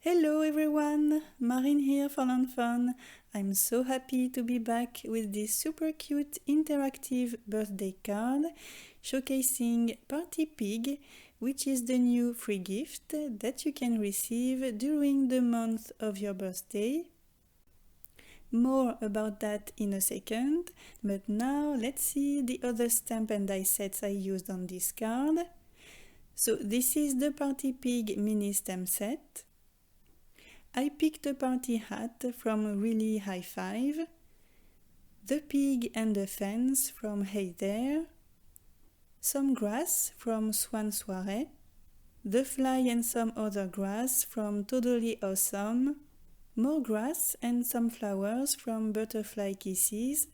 Hello everyone, Marine here for Learn Fun. I'm so happy to be back with this super cute interactive birthday card showcasing Party Pig, which is the new free gift that you can receive during the month of your birthday. More about that in a second, but now let's see the other stamp and die sets I used on this card. So this is the Party Pig mini stamp set. I picked a party hat from Really High Five, the pig and the fence from Hey There, some grass from Swan Soirée, the fly and some other grass from Totally Awesome, more grass and some flowers from Butterfly Kisses,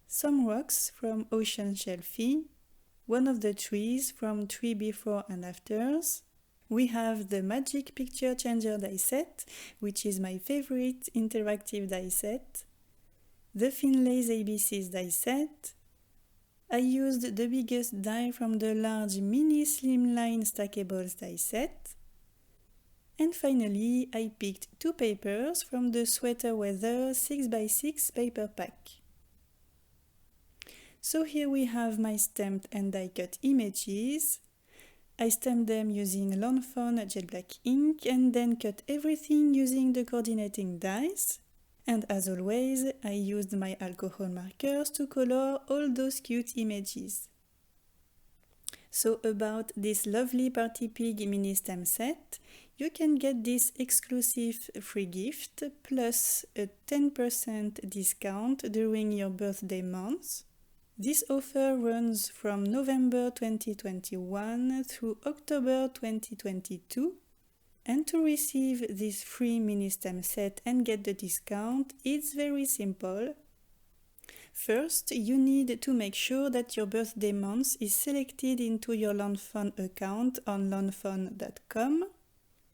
some rocks from Ocean Shelfie, one of the trees from Tree Before and Afters. We have the Magic Picture Changer die set, which is my favorite interactive die set, the Finlay's ABCs die set. I used the biggest die from the large mini slimline stackables die set. And finally, I picked two papers from the Sweater Weather 6x6 paper pack. So here we have my stamped and die cut images. I stamped them using Learn Fun Jet Black ink and then cut everything using the coordinating dies. And as always, I used my alcohol markers to color all those cute images. So about this lovely Party Pig mini stamp set, you can get this exclusive free gift plus a 10% discount during your birthday month. This offer runs from November 2021 through October 2022, and to receive this free mini stamp set and get the discount, it's very simple. First, you need to make sure that your birthday month is selected into your LearnFun account on learnfun.com.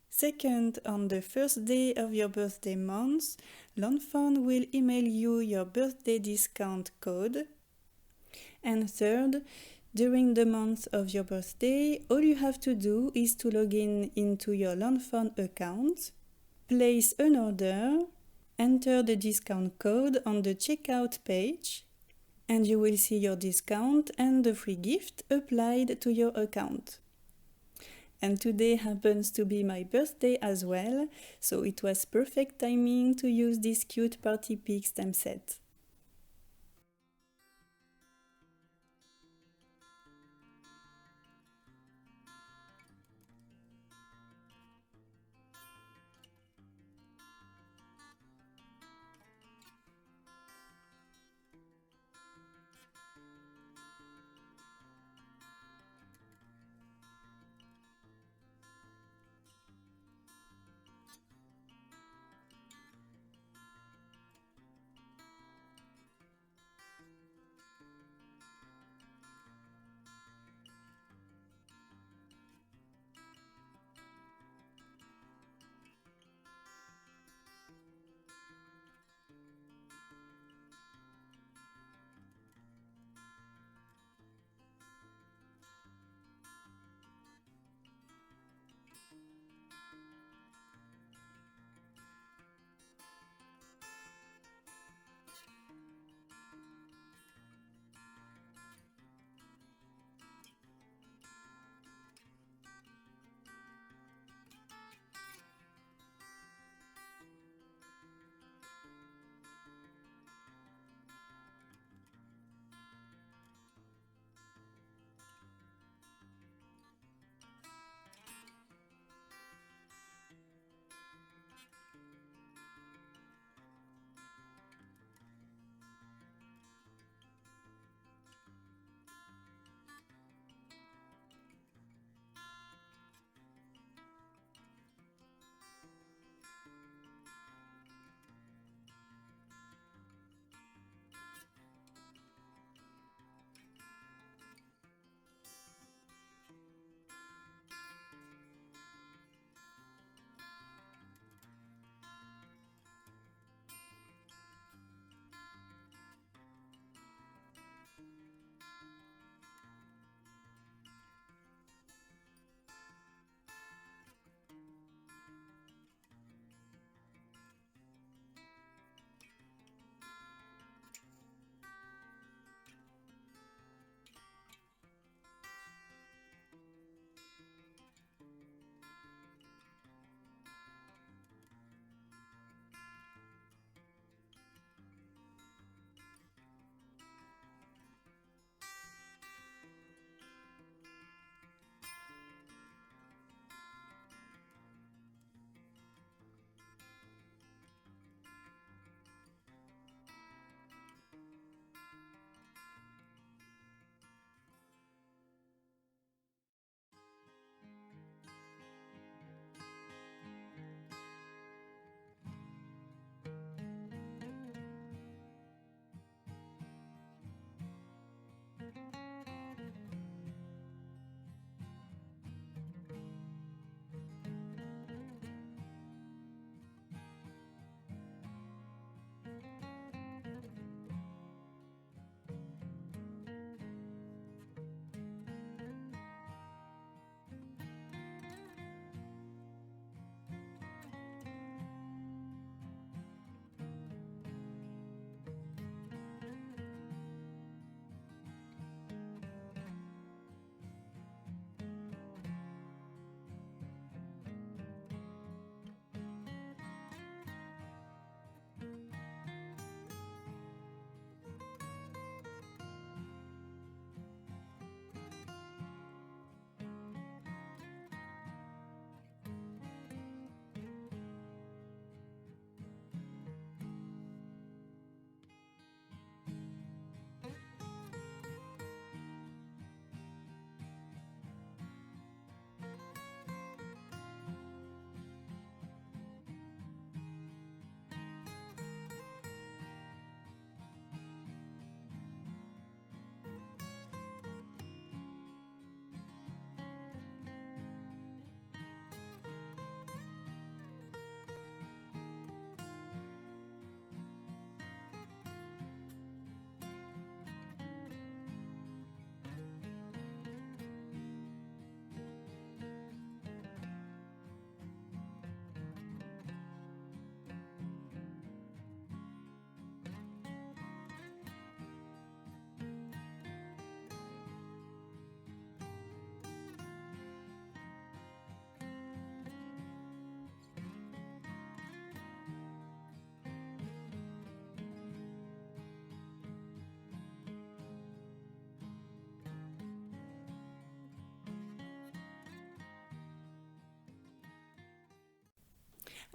Second, on the first day of your birthday month, LearnFun will email you your birthday discount code. And third, during the month of your birthday, all you have to do is to log in into your LearnFun account, place an order, enter the discount code on the checkout page, and you will see your discount and the free gift applied to your account. And today happens to be my birthday as well, so it was perfect timing to use this cute Party Pig stamp set.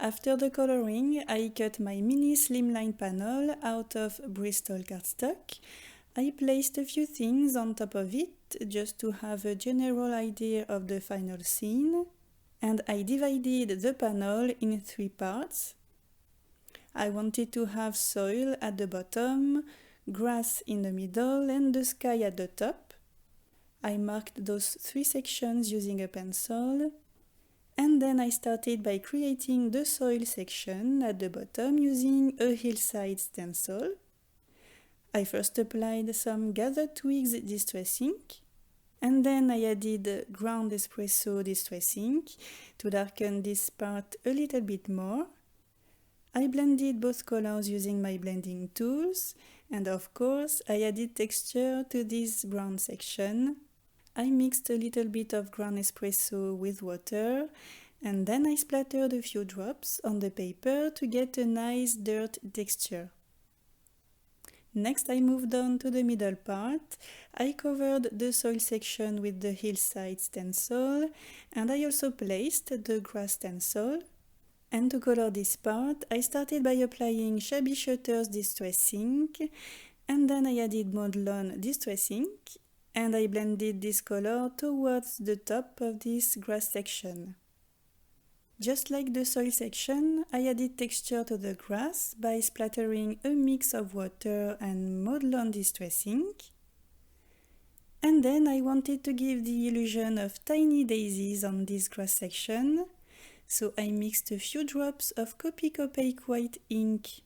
After the coloring, I cut my mini slimline panel out of Bristol cardstock. I placed a few things on top of it just to have a general idea of the final scene, and I divided the panel in 3 parts. I wanted to have soil at the bottom, grass in the middle, and the sky at the top. I marked those 3 sections using a pencil, and then I started by creating the soil section at the bottom using a hillside stencil. I first applied some gathered twigs distress ink, and then I added ground espresso distress ink to darken this part a little bit more. I blended both colors using my blending tools, and of course I added texture to this brown section. I mixed a little bit of ground espresso with water, and then I splattered a few drops on the paper to get a nice dirt texture. Next I moved on to the middle part. I covered the soil section with the hillside stencil, and I also placed the grass stencil. And to color this part, I started by applying Shabby Shutters Distress Ink, and then I added Modelon Distress Ink, and I blended this color towards the top of this grass section. Just like the soil section, I added texture to the grass by splattering a mix of water and Modelon Distress Ink. And then I wanted to give the illusion of tiny daisies on this grass section, so I mixed a few drops of Copic Opaque White ink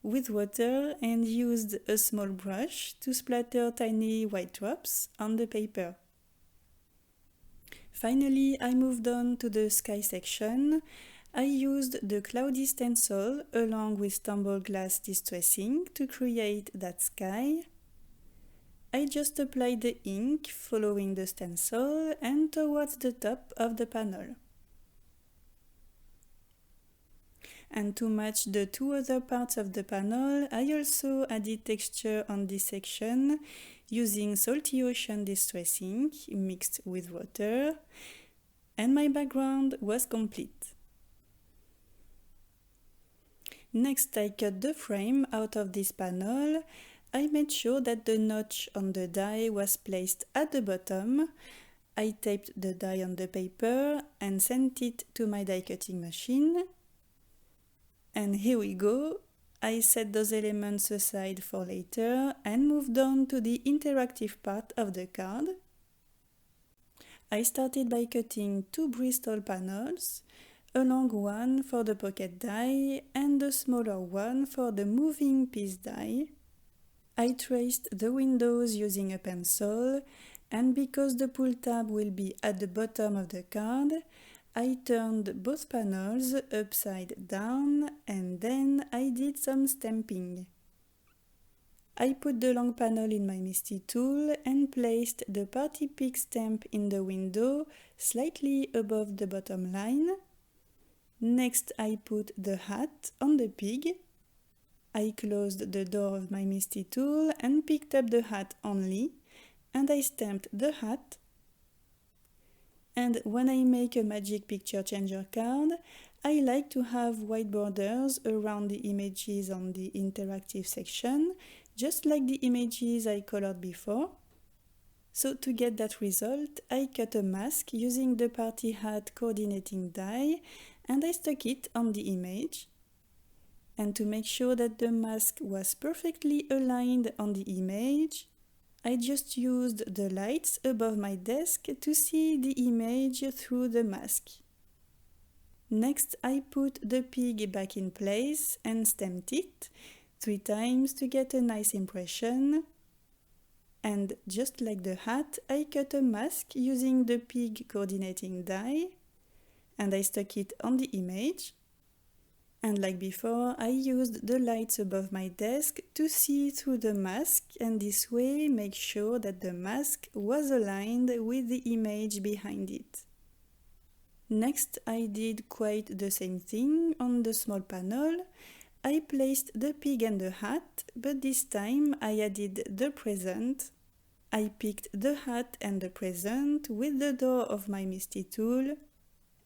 with water and used a small brush to splatter tiny white drops on the paper. Finally, I moved on to the sky section. I used the cloudy stencil along with tumbled glass distress ink to create that sky. I just applied the ink following the stencil and towards the top of the panel. And to match the 2 other parts of the panel, I also added texture on this section using Salty Ocean Distress Ink mixed with water, and my background was complete. Next, I cut the frame out of this panel. I made sure that the notch on the die was placed at the bottom. I taped the die on the paper and sent it to my die cutting machine. And here we go. I set those elements aside for later and moved on to the interactive part of the card. I started by cutting 2 Bristol panels, a long one for the pocket die and a smaller one for the moving piece die. I traced the windows using a pencil, and because the pull tab will be at the bottom of the card, I turned both panels upside down and then I did some stamping. I put the long panel in my Misty tool and placed the Party Pig stamp in the window slightly above the bottom line. Next I put the hat on the pig. I closed the door of my Misty tool and picked up the hat only, and I stamped the hat. And when I make a Magic Picture Changer card, I like to have white borders around the images on the interactive section, just like the images I colored before. So to get that result, I cut a mask using the party hat coordinating die, and I stuck it on the image. And to make sure that the mask was perfectly aligned on the image, I just used the lights above my desk to see the image through the mask. Next, I put the pig back in place and stamped it 3 times to get a nice impression. And just like the hat, I cut a mask using the pig coordinating die, and I stuck it on the image. And like before, I used the lights above my desk to see through the mask, and this way make sure that the mask was aligned with the image behind it. Next, I did quite the same thing on the small panel. I placed the pig and the hat, but this time I added the present. I picked the hat and the present with the door of my Misty tool,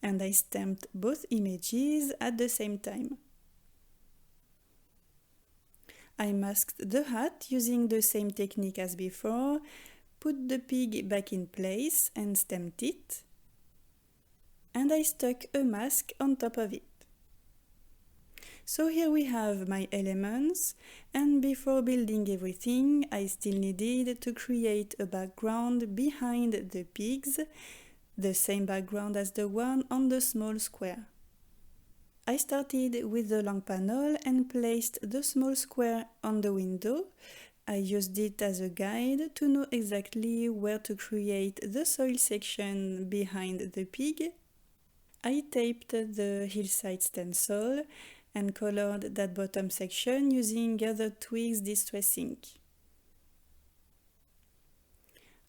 and I stamped both images at the same time. I masked the hat using the same technique as before, put the pig back in place and stamped it, and I stuck a mask on top of it. So here we have my elements, and before building everything, I still needed to create a background behind the pigs, the same background as the one on the small square. I started with the long panel and placed the small square on the window. I used it as a guide to know exactly where to create the soil section behind the pig. I taped the hillside stencil and colored that bottom section using gathered twigs distress ink.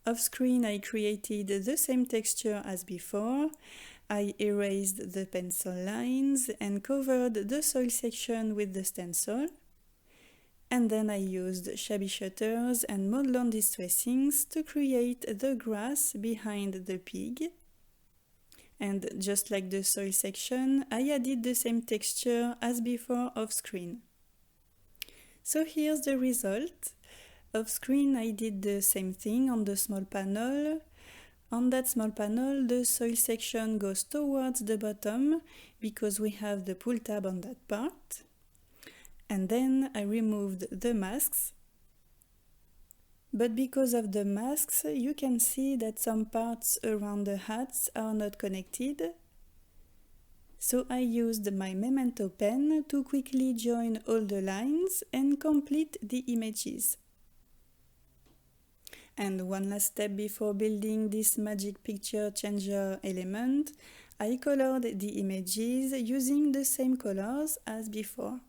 Off screen I created the same texture as before. I erased the pencil lines and covered the soil section with the stencil. And then I used shabby shutters and Modlon distressings to create the grass behind the pig. And just like the soil section, I added the same texture as before off screen. So here's the result. Off screen I did the same thing on the small panel. On that small panel, the soil section goes towards the bottom because we have the pull tab on that part. And then I removed the masks. But because of the masks, you can see that some parts around the hats are not connected. So I used my Memento pen to quickly join all the lines and complete the images. And one last step before building this magic picture changer element, I colored the images using the same colors as before.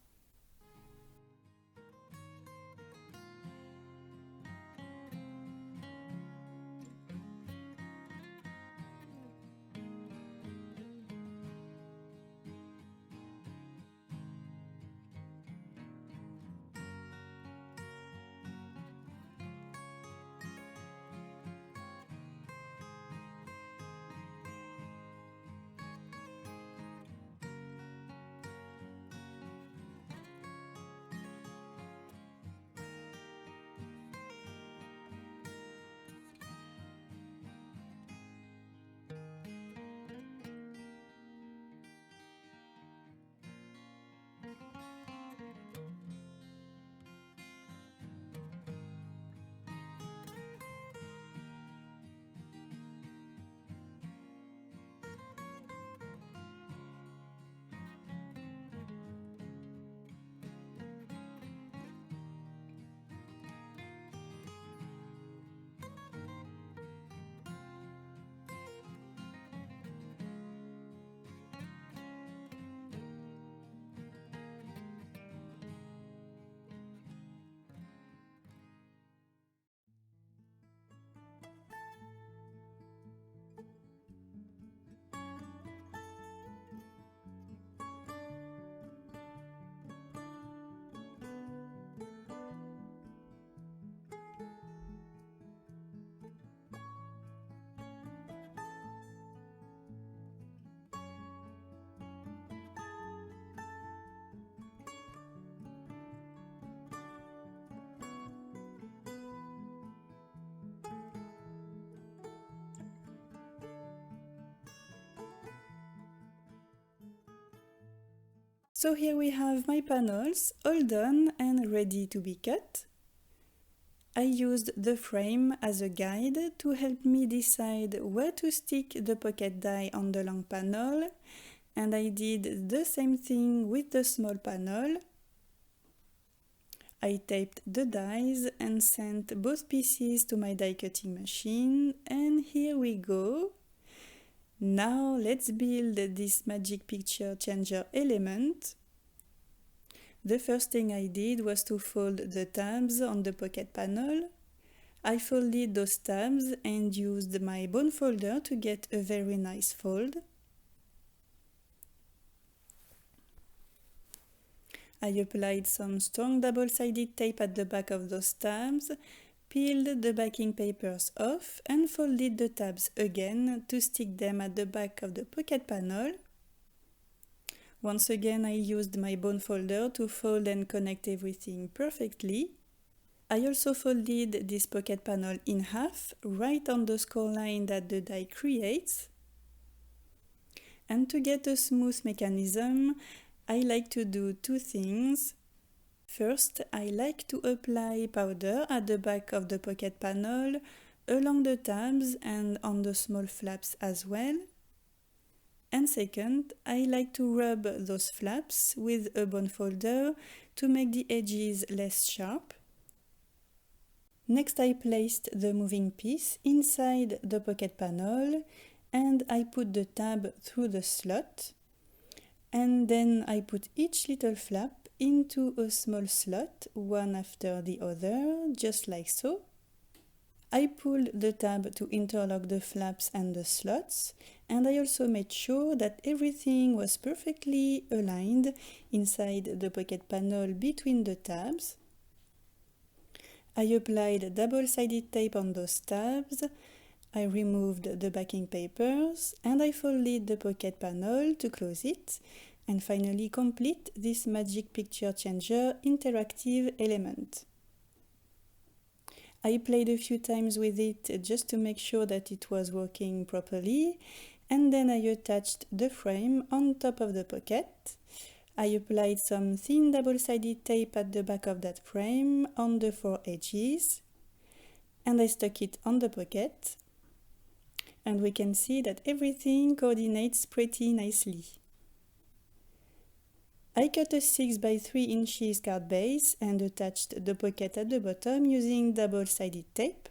So here we have my panels all done and ready to be cut. I used the frame as a guide to help me decide where to stick the pocket die on the long panel, and I did the same thing with the small panel. I taped the dies and sent both pieces to my die cutting machine, and here we go. Now let's build this magic picture changer element. The first thing I did was to fold the tabs on the pocket panel. I folded those tabs and used my bone folder to get a very nice fold. I applied some strong double-sided tape at the back of those tabs, peeled the backing papers off and folded the tabs again to stick them at the back of the pocket panel. Once again, I used my bone folder to fold and connect everything perfectly. I also folded this pocket panel in half, right on the score line that the die creates. And to get a smooth mechanism, I like to do two things. First, I like to apply powder at the back of the pocket panel, along the tabs and on the small flaps as well. And second, I like to rub those flaps with a bone folder to make the edges less sharp. Next, I placed the moving piece inside the pocket panel and I put the tab through the slot. And then I put each little flap into a small slot, one after the other, just like so. I pulled the tab to interlock the flaps and the slots, and I also made sure that everything was perfectly aligned inside the pocket panel between the tabs. I applied double-sided tape on those tabs, I removed the backing papers, and I folded the pocket panel to close it, and finally complete this Magic Picture Changer interactive element. I played a few times with it just to make sure that it was working properly, and then I attached the frame on top of the pocket. I applied some thin double-sided tape at the back of that frame on the four edges, and I stuck it on the pocket, and we can see that everything coordinates pretty nicely. I cut a 6 by 3 inches card base and attached the pocket at the bottom using double-sided tape.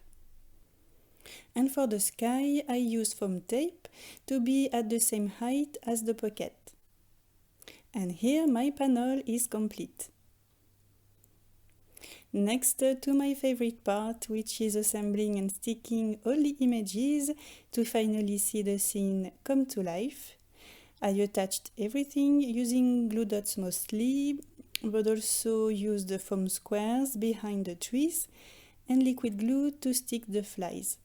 And for the sky, I used foam tape to be at the same height as the pocket. And here my panel is complete. Next to my favorite part, which is assembling and sticking all the images to finally see the scene come to life. I attached everything using glue dots mostly, but also used the foam squares behind the trees and liquid glue to stick the flies.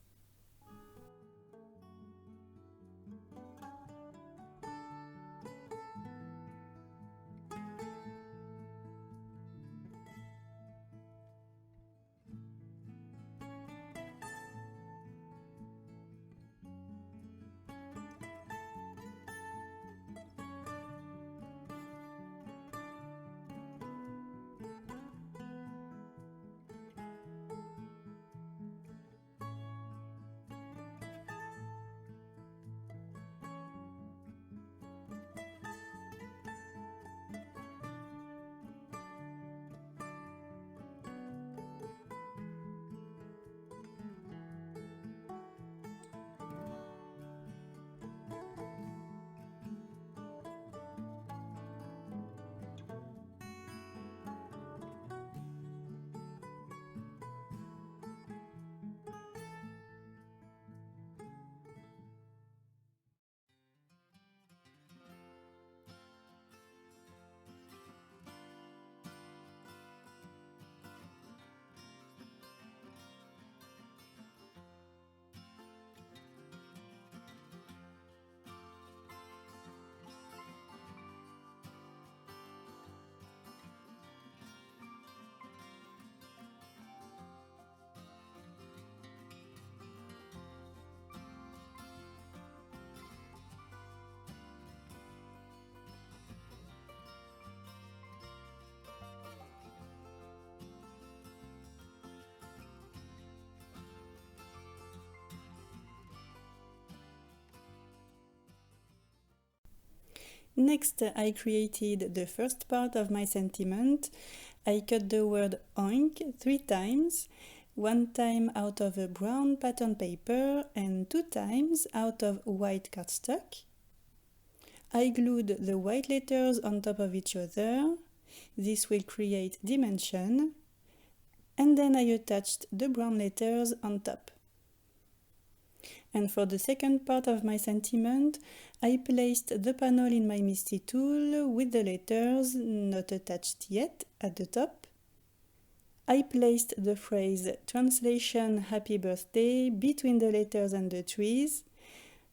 Next, I created the first part of my sentiment. I cut the word oink 3 times, 1 time out of a brown pattern paper and 2 times out of white cardstock. I glued the white letters on top of each other. This will create dimension. And then I attached the brown letters on top. And for the second part of my sentiment, I placed the panel in my Misty tool with the letters not attached yet at the top. I placed the phrase translation happy birthday between the letters and the trees.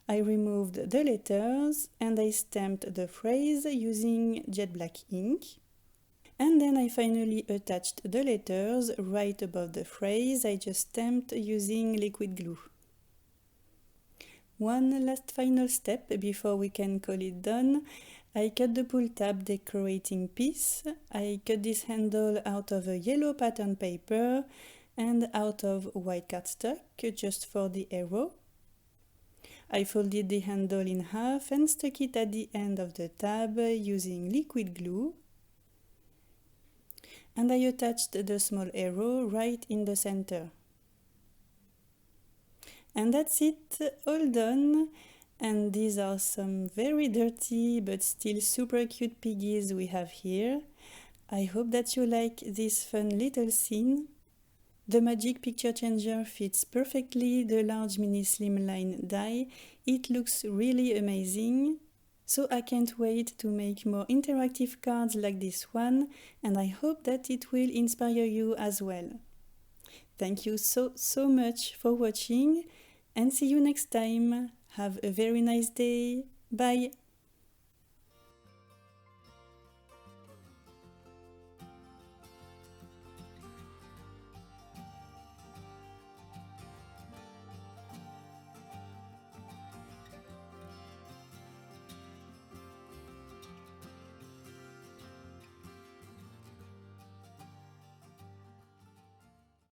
I removed the letters and I stamped the phrase using jet black ink. And then I finally attached the letters right above the phrase I just stamped using liquid glue. One last final step before we can call it done. I cut the pull tab decorating piece. I cut this handle out of a yellow pattern paper and out of white cardstock just for the arrow. I folded the handle in half and stuck it at the end of the tab using liquid glue. And I attached the small arrow right in the center. And that's it, all done. And these are some very dirty but still super cute piggies we have here. I hope that you like this fun little scene. The Magic Picture Changer fits perfectly the large mini slimline die. It looks really amazing. So I can't wait to make more interactive cards like this one, and I hope that it will inspire you as well. Thank you so much for watching, and see you next time. Have a very nice day. Bye!